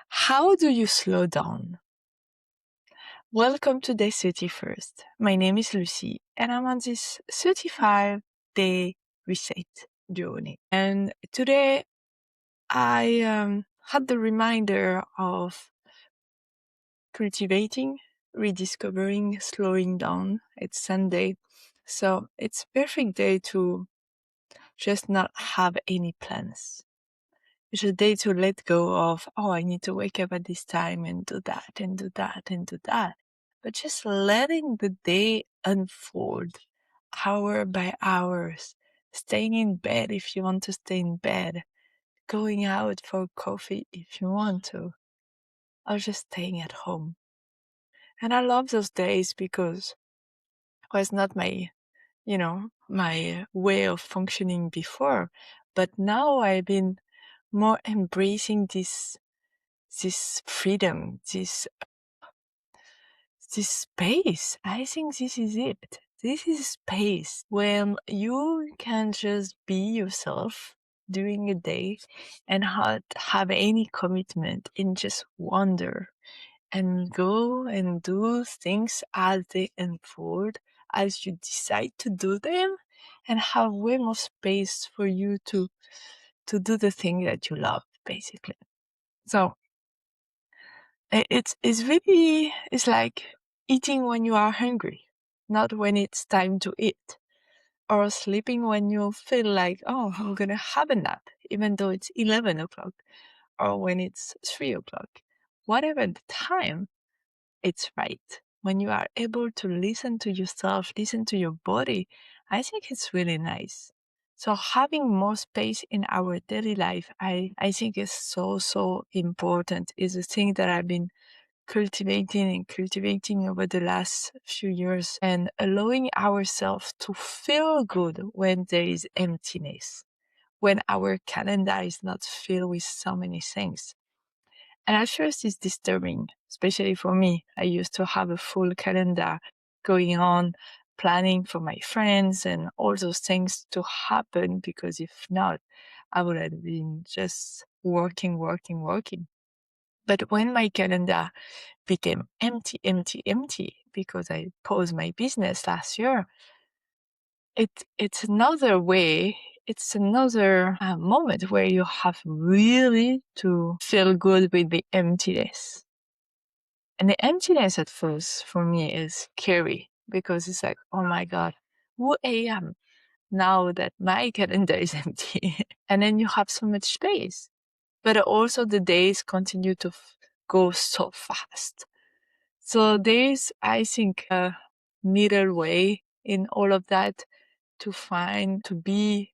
How do you slow down? Welcome to day 31st. My name is Lucy and I'm on this 35-day reset journey. And today I had the reminder of cultivating, rediscovering, slowing down. It's Sunday. So it's perfect day to just not have any plans. It's a day to let go of, I need to wake up at this time and do that and do that and do that. But just letting the day unfold hour by hours, staying in bed if you want to stay in bed, going out for coffee if you want to, or just staying at home. And I love those days because it was not my way of functioning before. But now I've been more embracing this freedom, this space. I think this is it. This is space when you can just be yourself during a day and not have any commitment and just wander and go and do things as they unfold, as you decide to do them, and have way more space for you to do the thing that you love, basically. So it's like eating when you are hungry, not when it's time to eat, or sleeping when you feel like, I'm gonna have a nap, even though it's 11 o'clock, or when it's 3 o'clock. Whatever the time, it's right. When you are able to listen to yourself, listen to your body, I think it's really nice. So having more space in our daily life, I think is so important. Is a thing that I've been cultivating over the last few years, and allowing ourselves to feel good when there is emptiness, when our calendar is not filled with so many things. And at first it's disturbing, especially for me. I used to have a full calendar going on, planning for my friends and all those things to happen, because if not, I would have been just working. But when my calendar became empty, because I paused my business last year, it's another way, it's another moment where you have really to feel good with the emptiness. And the emptiness at first for me is scary, because it's like, oh my God, who I am now that my calendar is empty. And then you have so much space. But also the days continue to go so fast. So there's, I think, a middle way in all of that to find, to be,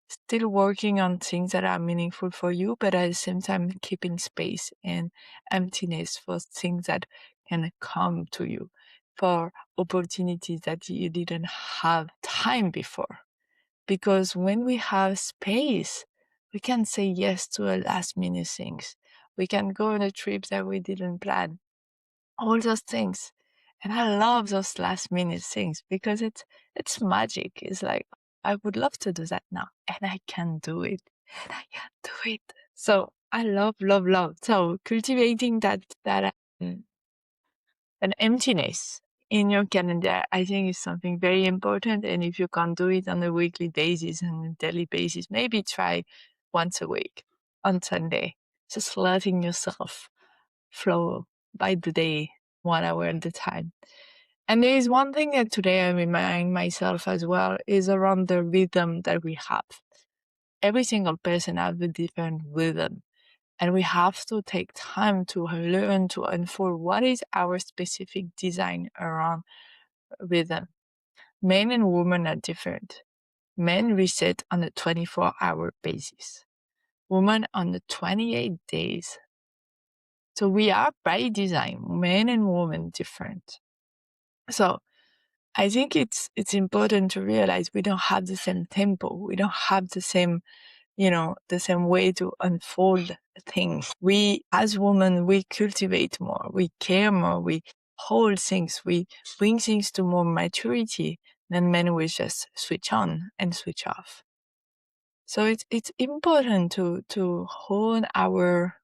still working on things that are meaningful for you, but at the same time keeping space and emptiness for things that can come to you, for opportunities that you didn't have time before. Because when we have space, we can say yes to a last minute things. We can go on a trip that we didn't plan. All those things. And I love those last minute things because it's magic. It's like, I would love to do that now, and I can do it. And I can do it. So I love. So cultivating that an emptiness in your calendar, I think, is something very important. And if you can't do it on a weekly basis and a daily basis, maybe try once a week on Sunday, just letting yourself flow by the day, 1 hour at a time. And there is one thing that today I remind myself as well, is around the rhythm that we have. Every single person has a different rhythm. And we have to take time to learn to unfold what is our specific design around rhythm. Men and women are different. Men reset on a 24-hour basis. Women on the 28 days. So we are by design, men and women, different. So I think it's important to realize we don't have the same tempo. We don't have the same way to unfold things. We, as women, we cultivate more, we care more, we hold things, we bring things to more maturity than men will just switch on and switch off. So it's important to hone our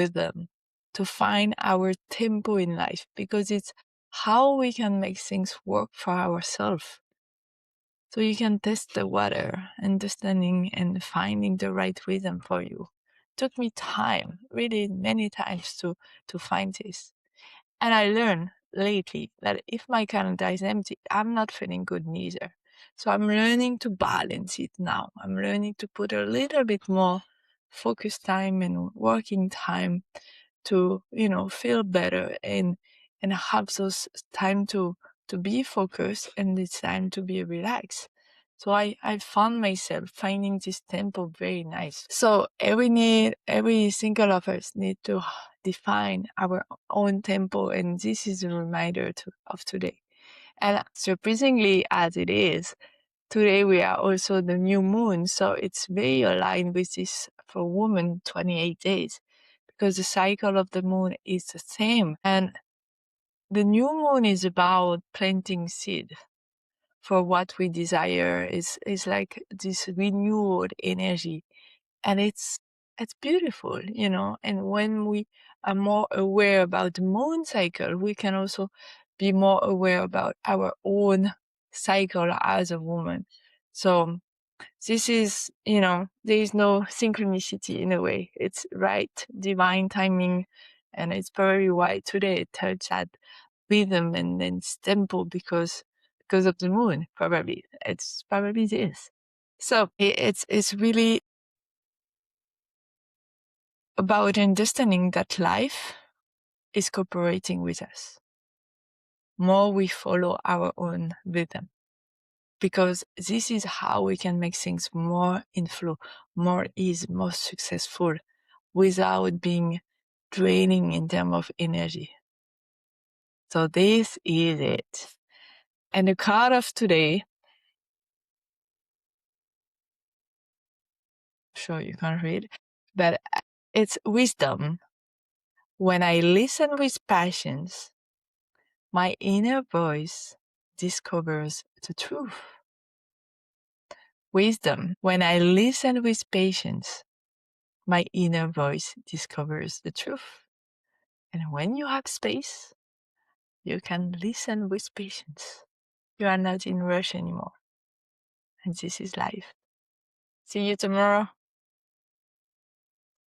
rhythm, to find our tempo in life, because it's how we can make things work for ourselves. So you can test the water, understanding and finding the right rhythm for you. Took me time, really many times to find this. And I learned lately that if my calendar is empty, I'm not feeling good neither. So I'm learning to balance it now. I'm learning to put a little bit more focus time and working time to, feel better and have those time to be focused and it's time to be relaxed. So I found myself finding this tempo very nice. So every single of us need to define our own tempo, and this is a reminder of today. And surprisingly as it is, today we are also the new moon, so it's very aligned with this for women 28 days, because the cycle of the moon is the same. And the new moon is about planting seed for what we desire. Is like this renewed energy, and it's beautiful, and when we are more aware about the moon cycle, we can also be more aware about our own cycle as a woman. So this is, there is no synchronicity in a way. It's right divine timing, and it's probably why today it touched that rhythm and then tempo, because of the moon. Probably it's probably this. So it's really about understanding that life is cooperating with us. More we follow our own rhythm, because this is how we can make things more in flow, more ease, more successful, without being draining in terms of energy. So this is it. And the card of today, sure you can't read, but it's wisdom. When I listen with patience, my inner voice discovers the truth. Wisdom. When I listen with patience, my inner voice discovers the truth. And when you have space, you can listen with patience. You are not in rush anymore. And this is life. See you tomorrow.